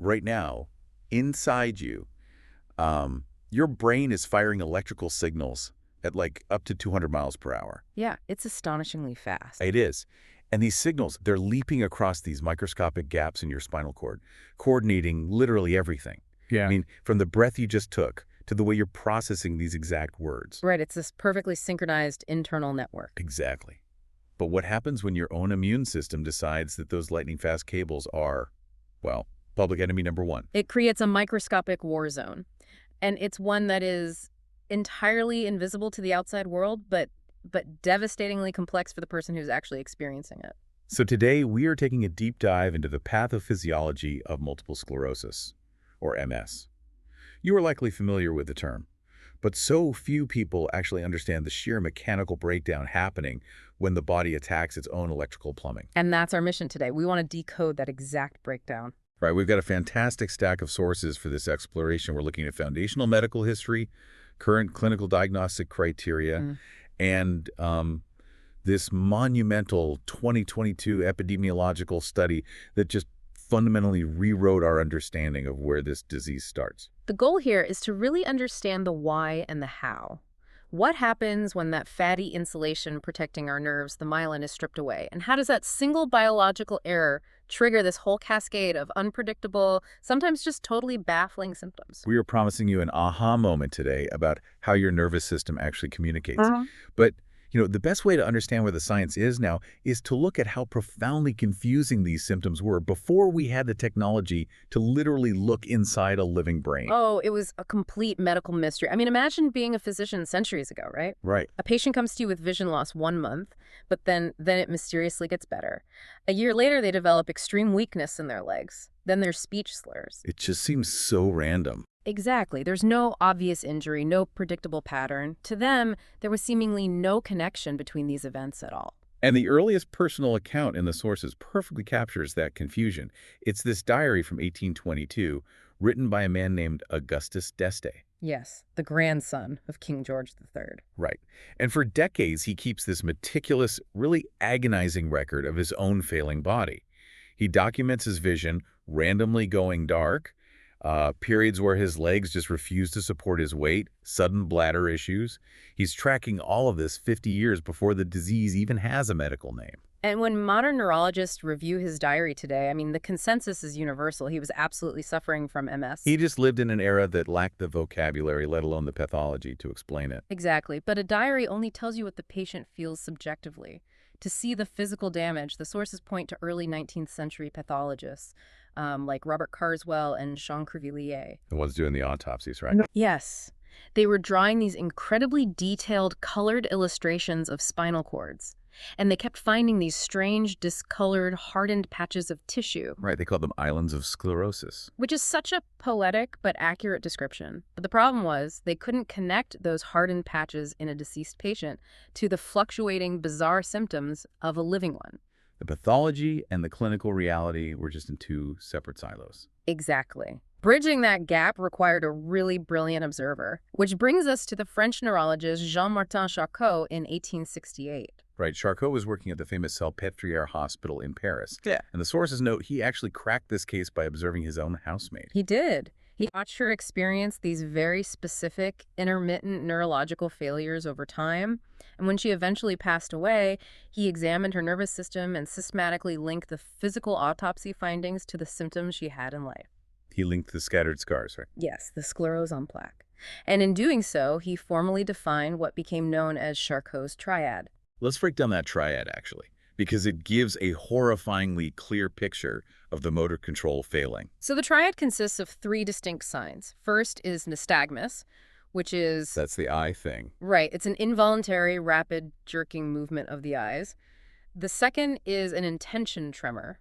right now, inside you, your brain is firing electrical signals at like up to 200 miles per hour. Yeah, it's astonishingly fast. It is. And these signals, they're leaping across these microscopic gaps in your spinal cord, coordinating literally everything. Yeah. I mean, from the breath you just took to the way you're processing these exact words. Right, it's this perfectly synchronized internal network. Exactly. But what happens when your own immune system decides that those lightning-fast cables are, well, public enemy number one? It creates a microscopic war zone. And it's one that is entirely invisible to the outside world, but devastatingly complex for the person who's actually experiencing it. So today, we are taking a deep dive into the pathophysiology of multiple sclerosis, or MS. You are likely familiar with the term, but so few people actually understand the sheer mechanical breakdown happening when the body attacks its own electrical plumbing. And that's our mission today. We want to decode that exact breakdown. Right, we've got a fantastic stack of sources for this exploration. We're looking at foundational medical history, current clinical diagnostic criteria, and this monumental 2022 epidemiological study that just fundamentally rewrote our understanding of where this disease starts. The goal here is to really understand the why and the how. What happens when that fatty insulation protecting our nerves, the myelin, is stripped away? And how does that single biological error trigger this whole cascade of unpredictable, sometimes just totally baffling symptoms? We are promising you an aha moment today about how your nervous system actually communicates. But the best way to understand where the science is now is to look at how profoundly confusing these symptoms were before we had the technology to literally look inside a living brain. Oh, it was a complete medical mystery. I mean, imagine being a physician centuries ago, right? Right. A patient comes to you with vision loss 1 month, but then it mysteriously gets better. A year later, they develop extreme weakness in their legs. Then their speech slurs. It just seems so random. Exactly. There's no obvious injury, no predictable pattern. To them, there was seemingly no connection between these events at all. And the earliest personal account in the sources perfectly captures that confusion. It's this diary from 1822, written by a man named Augustus d'Este. Yes, the grandson of King George III. Right. And for decades, he keeps this meticulous, really agonizing record of his own failing body. He documents his vision randomly going dark, periods where his legs just refuse to support his weight, sudden bladder issues. He's tracking all of this 50 years before the disease even has a medical name. And when modern neurologists review his diary today, I mean, the consensus is universal. He was absolutely suffering from MS. He just lived in an era that lacked the vocabulary, let alone the pathology, to explain it. Exactly. But a diary only tells you what the patient feels subjectively. To see the physical damage, the sources point to early 19th century pathologists like Robert Carswell and Jean Crevillier. The ones doing the autopsies, right? Yes. They were drawing these incredibly detailed, colored illustrations of spinal cords. And they kept finding these strange, discolored, hardened patches of tissue. Right, they called them islands of sclerosis. Which is such a poetic but accurate description. But the problem was they couldn't connect those hardened patches in a deceased patient to the fluctuating, bizarre symptoms of a living one. The pathology and the clinical reality were just in two separate silos. Exactly. Bridging that gap required a really brilliant observer, which brings us to the French neurologist Jean-Martin Charcot in 1868. Right, Charcot was working at the famous Salpêtrière Hospital in Paris. Yeah. And the sources note he actually cracked this case by observing his own housemaid. He did. He watched her experience these very specific, intermittent neurological failures over time. And when she eventually passed away, he examined her nervous system and systematically linked the physical autopsy findings to the symptoms she had in life. He linked the scattered scars, right? Yes, the sclerose en plaques. And in doing so, he formally defined what became known as Charcot's triad. Let's break down that triad, actually, because it gives a horrifyingly clear picture of the motor control failing. So the triad consists of 3 distinct signs. First is nystagmus, which is... That's the eye thing. Right. It's an involuntary, rapid, jerking movement of the eyes. The second is an intention tremor.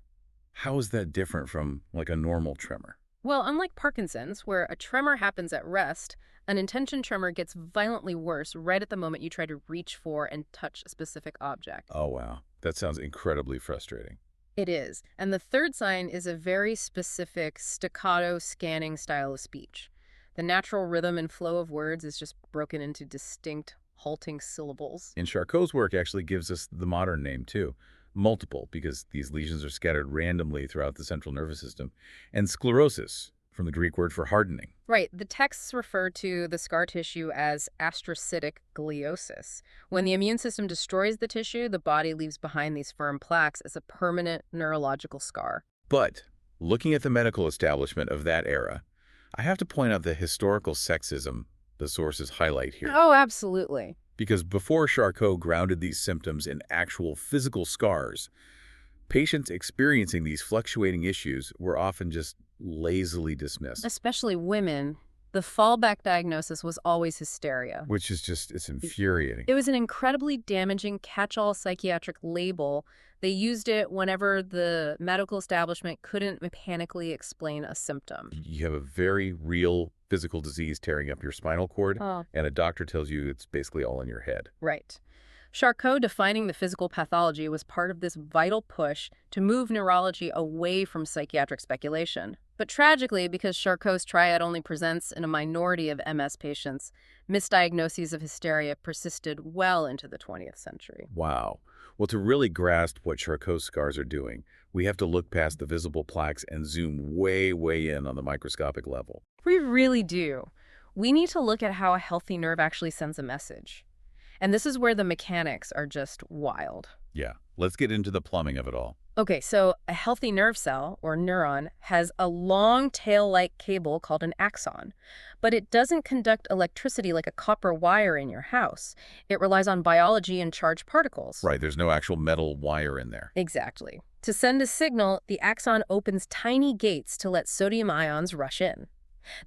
How is that different from, like, a normal tremor? Well, unlike Parkinson's, where a tremor happens at rest, an intention tremor gets violently worse right at the moment you try to reach for and touch a specific object. Oh, wow. That sounds incredibly frustrating. It is. And the third sign is a very specific staccato scanning style of speech. The natural rhythm and flow of words is just broken into distinct, halting syllables. And Charcot's work actually gives us the modern name, too, multiple, because these lesions are scattered randomly throughout the central nervous system, and sclerosis, from the Greek word for hardening. Right. The texts refer to the scar tissue as astrocytic gliosis. When the immune system destroys the tissue, the body leaves behind these firm plaques as a permanent neurological scar. But looking at the medical establishment of that era, I have to point out the historical sexism the sources highlight here. Oh, absolutely. Because before Charcot grounded these symptoms in actual physical scars, patients experiencing these fluctuating issues were often just lazily dismissed. Especially women. The fallback diagnosis was always hysteria. Which is just, it's infuriating. It was an incredibly damaging catch-all psychiatric label. They used it whenever the medical establishment couldn't mechanically explain a symptom. You have a very real physical disease tearing up your spinal cord, Oh, and a doctor tells you it's basically all in your head. right. Charcot defining the physical pathology was part of this vital push to move neurology away from psychiatric speculation. But tragically, because Charcot's triad only presents in a minority of MS patients, misdiagnoses of hysteria persisted well into the 20th century. Wow. Well, to really grasp what Charcot's scars are doing, we have to look past the visible plaques and zoom way, way in on the microscopic level. We really do. We need to look at how a healthy nerve actually sends a message. And this is where the mechanics are just wild. Yeah, let's get into the plumbing of it all. Okay, so a healthy nerve cell, or neuron, has a long tail-like cable called an axon. But it doesn't conduct electricity like a copper wire in your house. It relies on biology and charged particles. Right, there's no actual metal wire in there. Exactly. To send a signal, the axon opens tiny gates to let sodium ions rush in.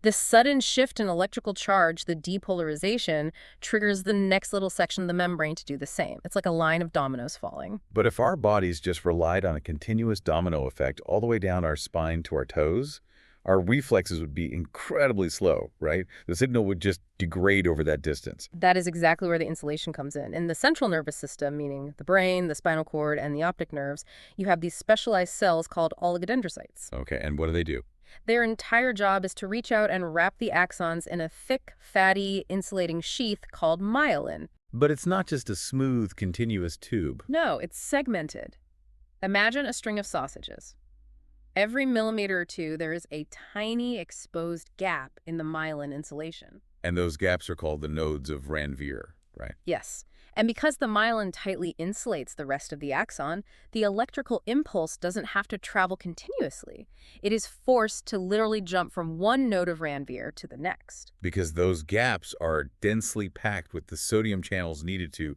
This sudden shift in electrical charge, the depolarization, triggers the next little section of the membrane to do the same. It's like a line of dominoes falling. But if our bodies just relied on a continuous domino effect all the way down our spine to our toes, our reflexes would be incredibly slow, right? The signal would just degrade over that distance. That is exactly where the insulation comes in. In the central nervous system, meaning the brain, the spinal cord, and the optic nerves, you have these specialized cells called oligodendrocytes. Okay, and what do? Their entire job is to reach out and wrap the axons in a thick, fatty, insulating sheath called myelin. But it's not just a smooth, continuous tube. No, it's segmented. Imagine a string of sausages. Every millimeter or two, there is a tiny exposed gap in the myelin insulation. And those gaps are called the nodes of Ranvier, right? Yes. And because the myelin tightly insulates the rest of the axon, the electrical impulse doesn't have to travel continuously. It is forced to literally jump from one node of Ranvier to the next. Because those gaps are densely packed with the sodium channels needed to,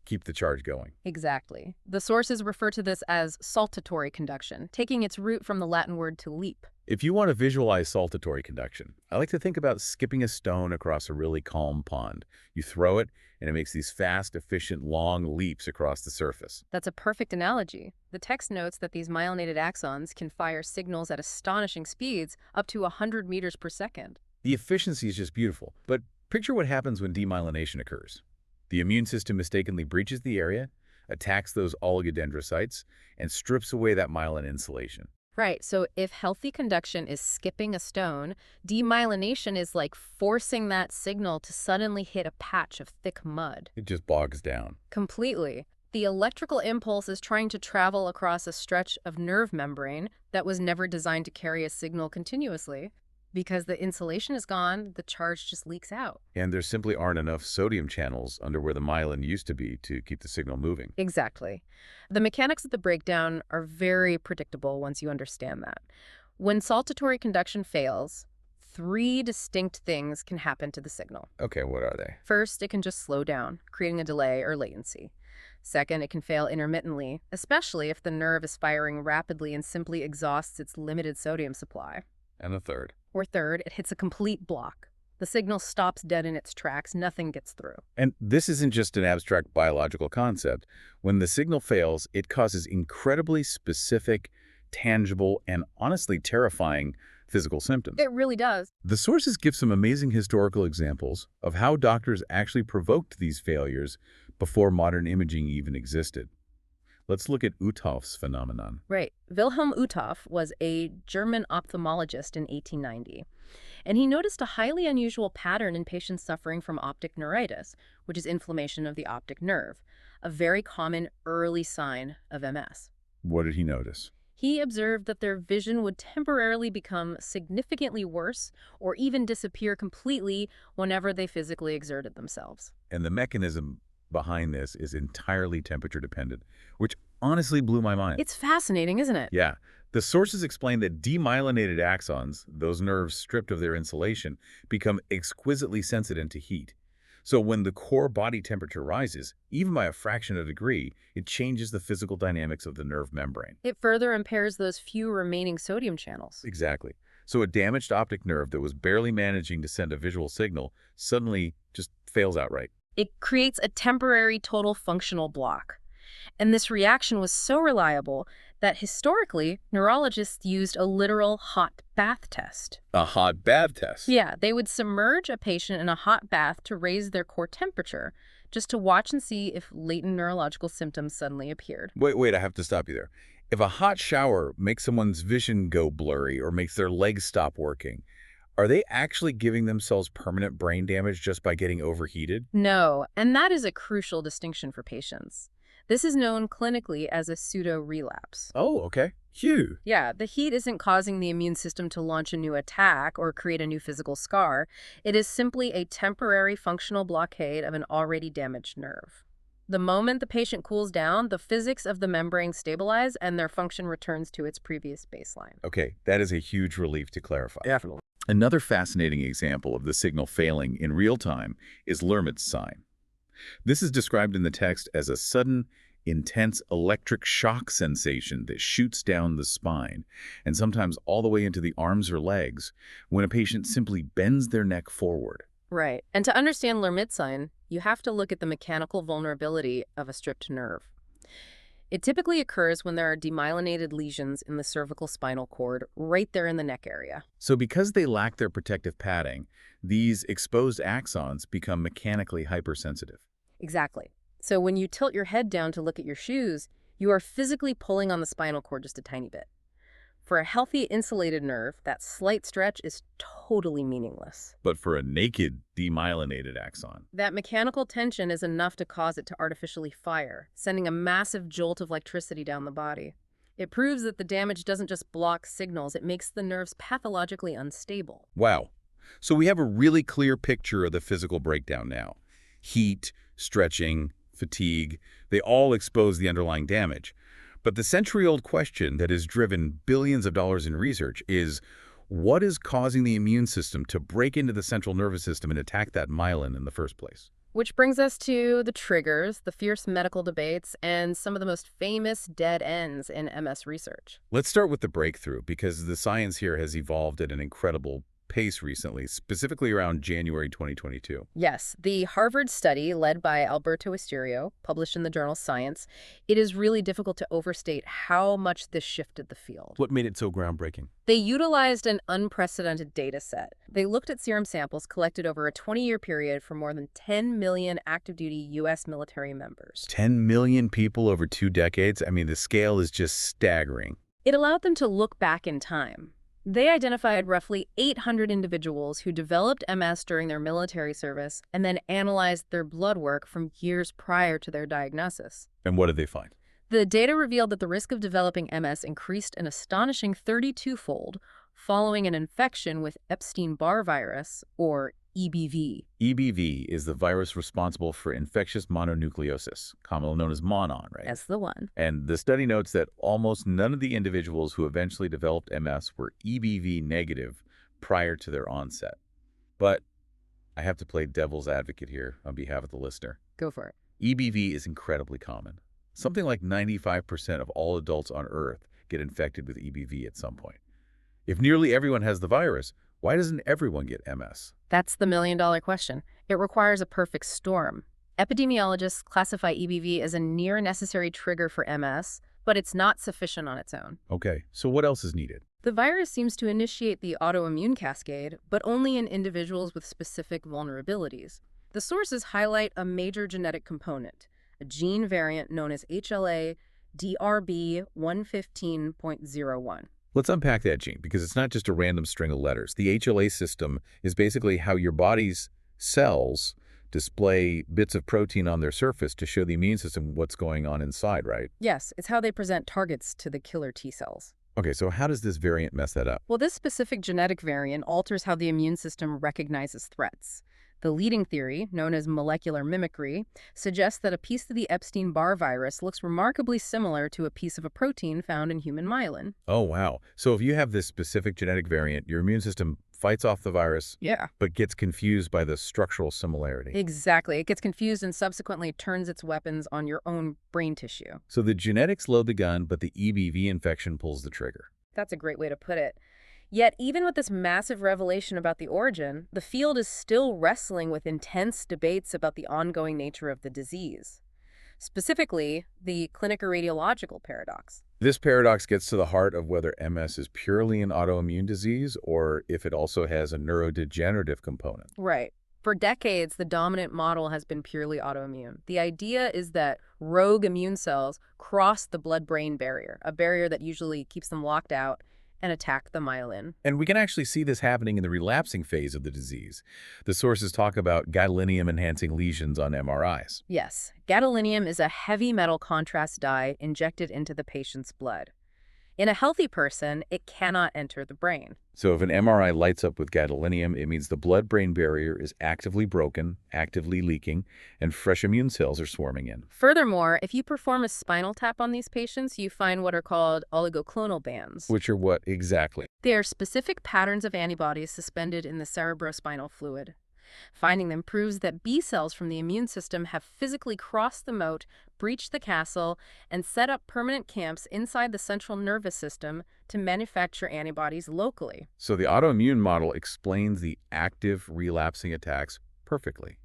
keep the charge going. Exactly. The sources refer to this as saltatory conduction, taking its root from the Latin word to leap. If you want to visualize saltatory conduction, I like to think about skipping a stone across a really calm pond. You throw it, and it makes these fast, efficient, long leaps across the surface. That's a perfect analogy. The text notes that these myelinated axons can fire signals at astonishing speeds, up to 100 meters per second. The efficiency is just beautiful. But picture what happens when demyelination occurs. The immune system mistakenly breaches the area, attacks those oligodendrocytes, and strips away that myelin insulation. Right, so if healthy conduction is skipping a stone, demyelination is like forcing that signal to suddenly hit a patch of thick mud. It just bogs down. Completely. The electrical impulse is trying to travel across a stretch of nerve membrane that was never designed to carry a signal continuously. Because the insulation is gone, the charge just leaks out. And there simply aren't enough sodium channels under where the myelin used to be to keep the signal moving. Exactly. The mechanics of the breakdown are very predictable once you understand that. When saltatory conduction fails, three distinct things can happen to the signal. Okay, what are they? First, it can just slow down, creating a delay or latency. Second, it can fail intermittently, especially if the nerve is firing rapidly and simply exhausts its limited sodium supply. And the third? Or third, it hits a complete block. The signal stops dead in its tracks, nothing gets through. And this isn't just an abstract biological concept. When the signal fails, it causes incredibly specific, tangible, and honestly terrifying physical symptoms. It really does. The sources give some amazing historical examples of how doctors actually provoked these failures before modern imaging even existed. Let's look at Uthoff's phenomenon. Right. Wilhelm Uthoff was a German ophthalmologist in 1890, and he noticed a highly unusual pattern in patients suffering from optic neuritis, which is inflammation of the optic nerve, a very common early sign of MS. What did he notice? He observed that their vision would temporarily become significantly worse or even disappear completely whenever they physically exerted themselves. And the mechanism behind this is entirely temperature dependent, which honestly blew my mind. It's fascinating, isn't it? Yeah. The sources explain that demyelinated axons, those nerves stripped of their insulation, become exquisitely sensitive to heat. So when the core body temperature rises, even by a fraction of a degree, it changes the physical dynamics of the nerve membrane. It further impairs those few remaining sodium channels. Exactly. So a damaged optic nerve that was barely managing to send a visual signal suddenly just fails outright. It creates a temporary total functional block. And this reaction was so reliable that historically, neurologists used a literal hot bath test. A hot bath test. Yeah, they would submerge a patient in a hot bath to raise their core temperature, just to watch and see if latent neurological symptoms suddenly appeared. Wait, I have to stop you there. If a hot shower makes someone's vision go blurry or makes their legs stop working, are they actually giving themselves permanent brain damage just by getting overheated? No, and that is a crucial distinction for patients. This is known clinically as a pseudo-relapse. Oh, okay. Phew. Yeah, the heat isn't causing the immune system to launch a new attack or create a new physical scar. It is simply a temporary functional blockade of an already damaged nerve. The moment the patient cools down, the physics of the membrane stabilize and their function returns to its previous baseline. Okay, that is a huge relief to clarify. Definitely. Another fascinating example of the signal failing in real time is Lermits sign. This is described in the text as a sudden, intense electric shock sensation that shoots down the spine, and sometimes all the way into the arms or legs, when a patient simply bends their neck forward. Right. And to understand Lermits sign, you have to look at the mechanical vulnerability of a stripped nerve. It typically occurs when there are demyelinated lesions in the cervical spinal cord, right there in the neck area. So because they lack their protective padding, these exposed axons become mechanically hypersensitive. Exactly. So when you tilt your head down to look at your shoes, you are physically pulling on the spinal cord just a tiny bit. For a healthy insulated nerve, that slight stretch is totally meaningless. But for a naked, demyelinated axon, That mechanical tension is enough to cause it to artificially fire, sending a massive jolt of electricity down the body. It proves that the damage doesn't just block signals, it makes the nerves pathologically unstable. wow. So we have a really clear picture of the physical breakdown now. Heat, stretching, fatigue, they all expose the underlying damage. But the century-old question that has driven billions of dollars in research is, what is causing the immune system to break into the central nervous system and attack that myelin in the first place? Which brings us to the triggers, the fierce medical debates, and some of the most famous dead ends in MS research. Let's start with the breakthrough, because the science here has evolved at an incredible pace recently, specifically around January 2022. Yes, the Harvard study led by Alberto Esterio, published in the journal Science, it is really difficult to overstate how much this shifted the field. What made it so groundbreaking? They utilized an unprecedented data set. They looked at serum samples collected over a 20-year period from more than 10 million active-duty U.S. military members. 10 million people over 2 decades? I mean, the scale is just staggering. It allowed them to look back in time. They identified roughly 800 individuals who developed MS during their military service and then analyzed their blood work from years prior to their diagnosis. And what did they find? The data revealed that the risk of developing MS increased an astonishing 32-fold following an infection with Epstein-Barr virus, or EBV. EBV is the virus responsible for infectious mononucleosis, commonly known as MONON, right? That's the one. And the study notes that almost none of the individuals who eventually developed MS were EBV negative prior to their onset. But I have to play devil's advocate here on behalf of the listener. Go for it. EBV is incredibly common. Something like 95% of all adults on Earth get infected with EBV at some point. If nearly everyone has the virus, why doesn't everyone get MS? That's the million-dollar question. It requires a perfect storm. Epidemiologists classify EBV as a near-necessary trigger for MS, but it's not sufficient on its own. Okay, so what else is needed? The virus seems to initiate the autoimmune cascade, but only in individuals with specific vulnerabilities. The sources highlight a major genetic component, a gene variant known as HLA DRB 115.01. Let's unpack that gene, because it's not just a random string of letters. The HLA system is basically how your body's cells display bits of protein on their surface to show the immune system what's going on inside, right? Yes, it's how they present targets to the killer T cells. Okay, so how does this variant mess that up? Well, this specific genetic variant alters how the immune system recognizes threats. The leading theory, known as molecular mimicry, suggests that a piece of the Epstein-Barr virus looks remarkably similar to a piece of a protein found in human myelin. Oh, wow. So if you have this specific genetic variant, your immune system fights off the virus, Yeah. but gets confused by the structural similarity. Exactly. It gets confused and subsequently turns its weapons on your own brain tissue. So the genetics load the gun, but the EBV infection pulls the trigger. That's a great way to put it. Yet, even with this massive revelation about the origin, the field is still wrestling with intense debates about the ongoing nature of the disease. Specifically, the clinico-radiological paradox. This paradox gets to the heart of whether MS is purely an autoimmune disease or if it also has a neurodegenerative component. Right. For decades, the dominant model has been purely autoimmune. The idea is that rogue immune cells cross the blood-brain barrier, a barrier that usually keeps them locked out, and attack the myelin. And we can actually see this happening in the relapsing phase of the disease. The sources talk about gadolinium-enhancing lesions on MRIs. Yes, gadolinium is a heavy metal contrast dye injected into the patient's blood. In a healthy person, it cannot enter the brain. So if an MRI lights up with gadolinium, it means the blood-brain barrier is actively broken, actively leaking, and fresh immune cells are swarming in. Furthermore, if you perform a spinal tap on these patients, you find what are called oligoclonal bands. Which are what exactly? They are specific patterns of antibodies suspended in the cerebrospinal fluid. Finding them proves that B cells from the immune system have physically crossed the moat, breached the castle, and set up permanent camps inside the central nervous system to manufacture antibodies locally. So the autoimmune model explains the active relapsing attacks perfectly.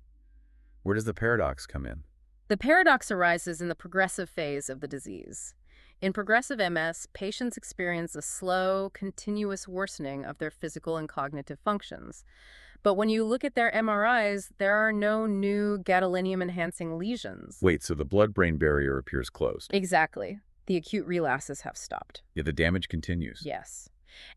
Where does the paradox come in? The paradox arises in the progressive phase of the disease. In progressive MS, patients experience a slow, continuous worsening of their physical and cognitive functions. But when you look at their MRIs, there are no new gadolinium-enhancing lesions. Wait, so the blood-brain barrier appears closed. Exactly. The acute relapses have stopped. Yet the damage continues. Yes.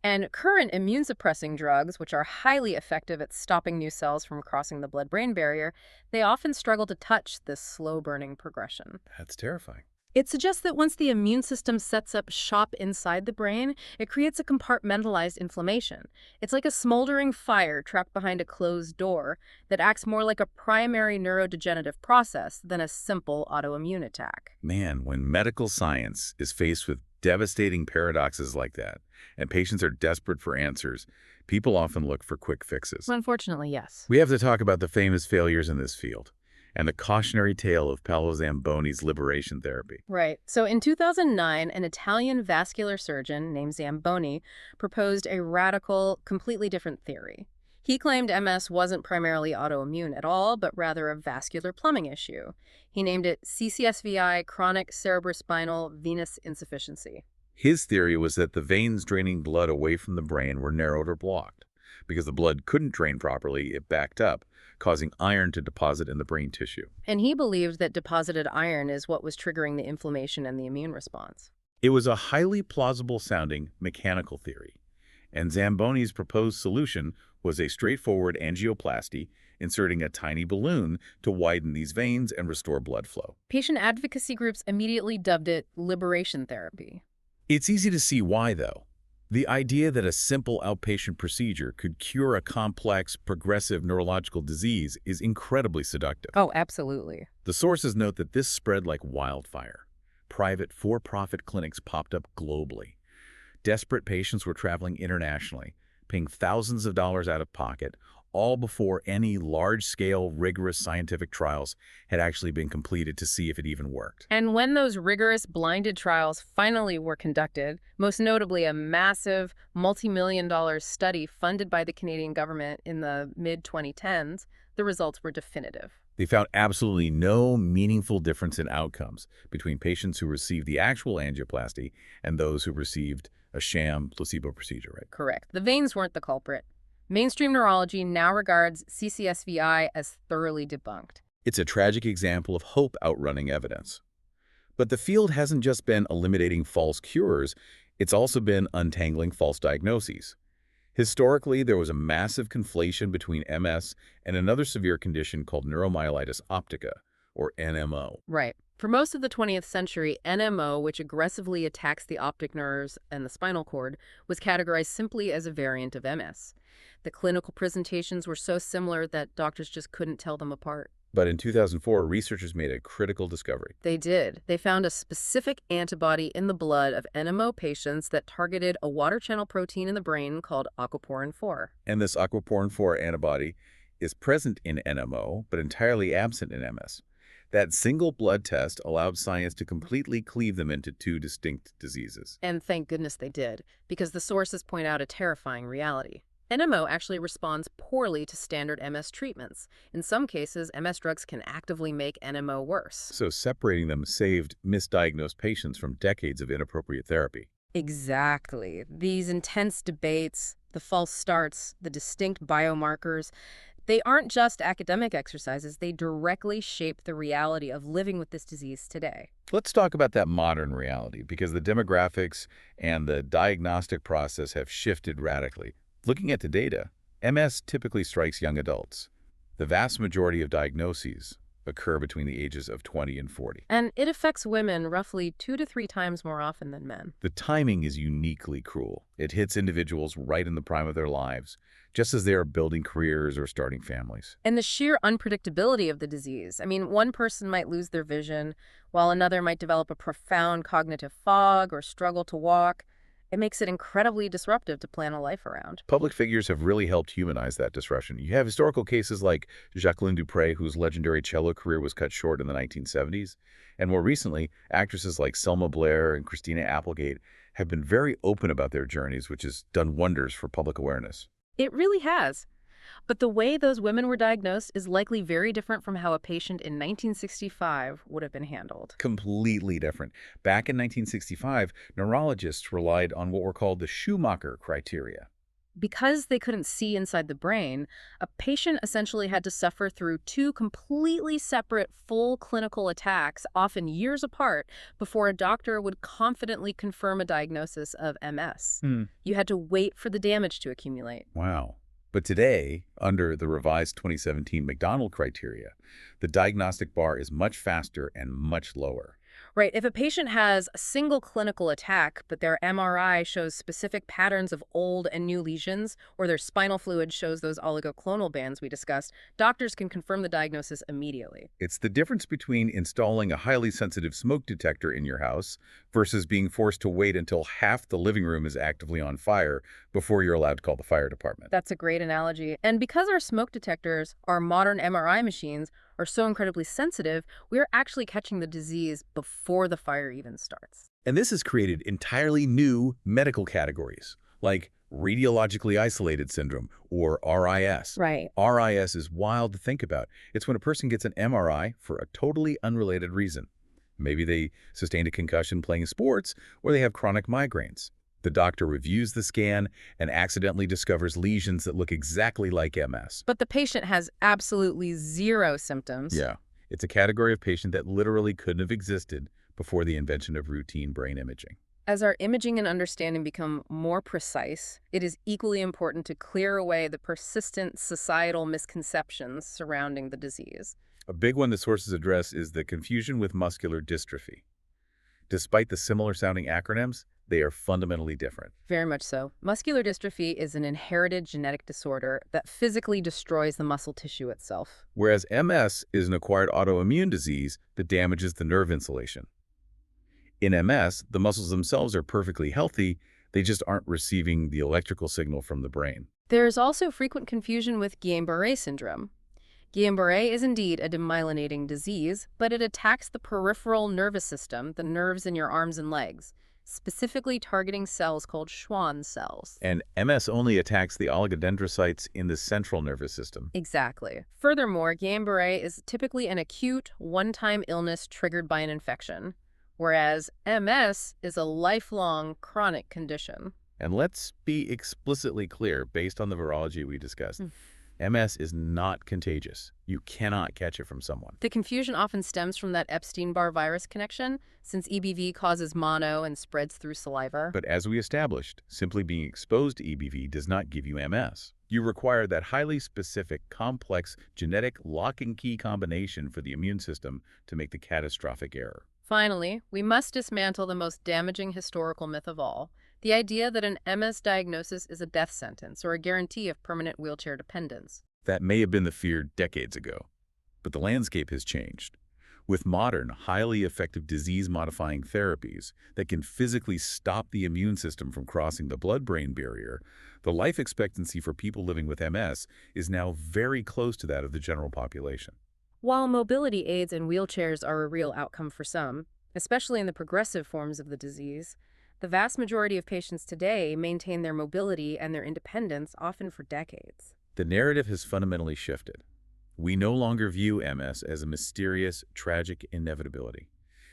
And current immune-suppressing drugs, which are highly effective at stopping new cells from crossing the blood-brain barrier, they often struggle to touch this slow-burning progression. That's terrifying. It suggests that once the immune system sets up shop inside the brain, it creates a compartmentalized inflammation. It's like a smoldering fire trapped behind a closed door that acts more like a primary neurodegenerative process than a simple autoimmune attack. Man, when medical science is faced with devastating paradoxes like that, and patients are desperate for answers, people often look for quick fixes. Unfortunately, yes. We have to talk about the famous failures in this field and the cautionary tale of Paolo Zamboni's liberation therapy. Right. So in 2009, an Italian vascular surgeon named Zamboni proposed a radical, completely different theory. He claimed MS wasn't primarily autoimmune at all, but rather a vascular plumbing issue. He named it CCSVI, chronic cerebrospinal venous insufficiency. His theory was that the veins draining blood away from the brain were narrowed or blocked. Because the blood couldn't drain properly, it backed up, causing iron to deposit in the brain tissue. And he believed that deposited iron is what was triggering the inflammation and the immune response. It was a highly plausible-sounding mechanical theory, and Zamboni's proposed solution was a straightforward angioplasty, inserting a tiny balloon to widen these veins and restore blood flow. Patient advocacy groups immediately dubbed it liberation therapy. It's easy to see why, though. The idea that a simple outpatient procedure could cure a complex, progressive neurological disease is incredibly seductive. Oh, absolutely. The sources note that this spread like wildfire. Private, for-profit clinics popped up globally. Desperate patients were traveling internationally, paying thousands of dollars out of pocket, all before any large-scale, rigorous scientific trials had actually been completed to see if it even worked. And when those rigorous blinded trials finally were conducted, most notably a massive multi-million-dollar study funded by the Canadian government in the mid-2010s, the results were definitive. They found absolutely no meaningful difference in outcomes between patients who received the actual angioplasty and those who received a sham placebo procedure, right? Correct. The veins weren't the culprit. Mainstream neurology now regards CCSVI as thoroughly debunked. It's a tragic example of hope outrunning evidence. But the field hasn't just been eliminating false cures, it's also been untangling false diagnoses. Historically, there was a massive conflation between MS and another severe condition called neuromyelitis optica, or NMO. Right. For most of the 20th century, NMO, which aggressively attacks the optic nerves and the spinal cord, was categorized simply as a variant of MS. The clinical presentations were so similar that doctors just couldn't tell them apart. But in 2004, researchers made a critical discovery. They did. They found a specific antibody in the blood of NMO patients that targeted a water channel protein in the brain called aquaporin 4. And this aquaporin 4 antibody is present in NMO, but entirely absent in MS. That single blood test allowed science to completely cleave them into two distinct diseases. And thank goodness they did, because the sources point out a terrifying reality. NMO actually responds poorly to standard MS treatments. In some cases, MS drugs can actively make NMO worse. So separating them saved misdiagnosed patients from decades of inappropriate therapy. Exactly. These intense debates, the false starts, the distinct biomarkers, they aren't just academic exercises. They directly shape the reality of living with this disease today. Let's talk about that modern reality, because the demographics and the diagnostic process have shifted radically. Looking at the data, MS typically strikes young adults. The vast majority of diagnoses occur between the ages of 20 and 40. And it affects women roughly 2 to 3 times more often than men. The timing is uniquely cruel. It hits individuals right in the prime of their lives, just as they are building careers or starting families. And the sheer unpredictability of the disease. I mean, one person might lose their vision, while another might develop a profound cognitive fog or struggle to walk. It makes it incredibly disruptive to plan a life around. Public figures have really helped humanize that disruption. You have historical cases like Jacqueline Dupre, whose legendary cello career was cut short in the 1970s. And more recently, actresses like Selma Blair and Christina Applegate have been very open about their journeys, which has done wonders for public awareness. It really has. But the way those women were diagnosed is likely very different from how a patient in 1965 would have been handled. Completely different. Back in 1965, neurologists relied on what were called the Schumacher criteria. Because they couldn't see inside the brain, a patient essentially had to suffer through 2 completely separate full clinical attacks, often years apart, before a doctor would confidently confirm a diagnosis of MS. You had to wait for the damage to accumulate. Wow. But today, under the revised 2017 McDonald criteria, the diagnostic bar is much faster and much lower. Right. If a patient has a single clinical attack, but their MRI shows specific patterns of old and new lesions, or their spinal fluid shows those oligoclonal bands we discussed, doctors can confirm the diagnosis immediately. It's the difference between installing a highly sensitive smoke detector in your house versus being forced to wait until half the living room is actively on fire before you're allowed to call the fire department. That's a great analogy. And because our smoke detectors, our modern MRI machines, are so incredibly sensitive, we're actually catching the disease before the fire even starts. And this has created entirely new medical categories, like radiologically isolated syndrome, or RIS. Right. RIS is wild to think about. It's when a person gets an MRI for a totally unrelated reason. Maybe they sustained a concussion playing sports, or they have chronic migraines. The doctor reviews the scan and accidentally discovers lesions that look exactly like MS. But the patient has absolutely zero symptoms. Yeah, it's a category of patient that literally couldn't have existed before the invention of routine brain imaging. As our imaging and understanding become more precise, it is equally important to clear away the persistent societal misconceptions surrounding the disease. A big one the sources address is the confusion with muscular dystrophy. Despite the similar-sounding acronyms, they are fundamentally different. Very much so. Muscular dystrophy is an inherited genetic disorder that physically destroys the muscle tissue itself. Whereas MS is an acquired autoimmune disease that damages the nerve insulation. In MS, the muscles themselves are perfectly healthy, they just aren't receiving the electrical signal from the brain. There is also frequent confusion with Guillain-Barré syndrome. Guillain-Barré is indeed a demyelinating disease, but it attacks the peripheral nervous system, the nerves in your arms and legs, specifically targeting cells called Schwann cells. And MS only attacks the oligodendrocytes in the central nervous system. Exactly. Furthermore, Guillain-Barré is typically an acute, one-time illness triggered by an infection, whereas MS is a lifelong, chronic condition. And let's be explicitly clear, based on the virology we discussed. MS is not contagious. You cannot catch it from someone. The confusion often stems from that Epstein-Barr virus connection, since EBV causes mono and spreads through saliva. But as we established, simply being exposed to EBV does not give you MS. You require that highly specific, complex, genetic lock-and-key combination for the immune system to make the catastrophic error. Finally, we must dismantle the most damaging historical myth of all, the idea that an MS diagnosis is a death sentence or a guarantee of permanent wheelchair dependence. That may have been the fear decades ago, but the landscape has changed. With modern, highly effective disease-modifying therapies that can physically stop the immune system from crossing the blood-brain barrier, the life expectancy for people living with MS is now very close to that of the general population. While mobility aids and wheelchairs are a real outcome for some, especially in the progressive forms of the disease, the vast majority of patients today maintain their mobility and their independence, often for decades. The narrative has fundamentally shifted. We no longer view MS as a mysterious, tragic inevitability.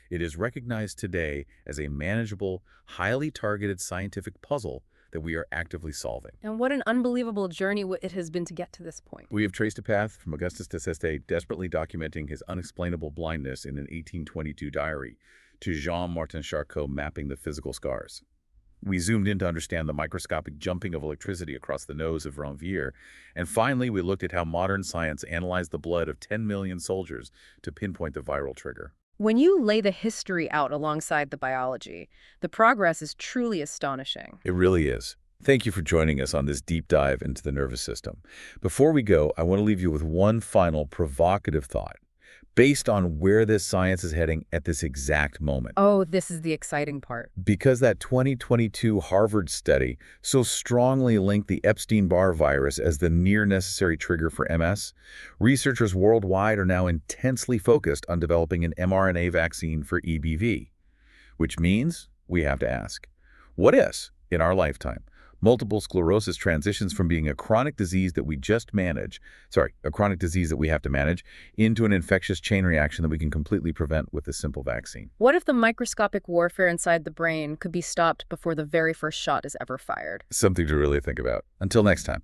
It is recognized today as a manageable, highly targeted scientific puzzle that we are actively solving. And what an unbelievable journey it has been to get to this point. We have traced a path from Augustus de Seste desperately documenting his unexplainable blindness in an 1822 diary to Jean-Martin Charcot mapping the physical scars. We zoomed in to understand the microscopic jumping of electricity across the nose of Ranvier, and finally we looked at how modern science analyzed the blood of 10 million soldiers to pinpoint the viral trigger. When you lay the history out alongside the biology, the progress is truly astonishing. It really is. Thank you for joining us on this deep dive into the nervous system. Before we go, I want to leave you with one final provocative thought. Based on where this science is heading at this exact moment. Oh, this is the exciting part. Because that 2022 Harvard study so strongly linked the Epstein-Barr virus as the near-necessary trigger for MS, researchers worldwide are now intensely focused on developing an mRNA vaccine for EBV. Which means we have to ask, what if, in our lifetime, multiple sclerosis transitions from being a chronic disease that we have to manage, into an infectious chain reaction that we can completely prevent with a simple vaccine? What if the microscopic warfare inside the brain could be stopped before the very first shot is ever fired? Something to really think about. Until next time.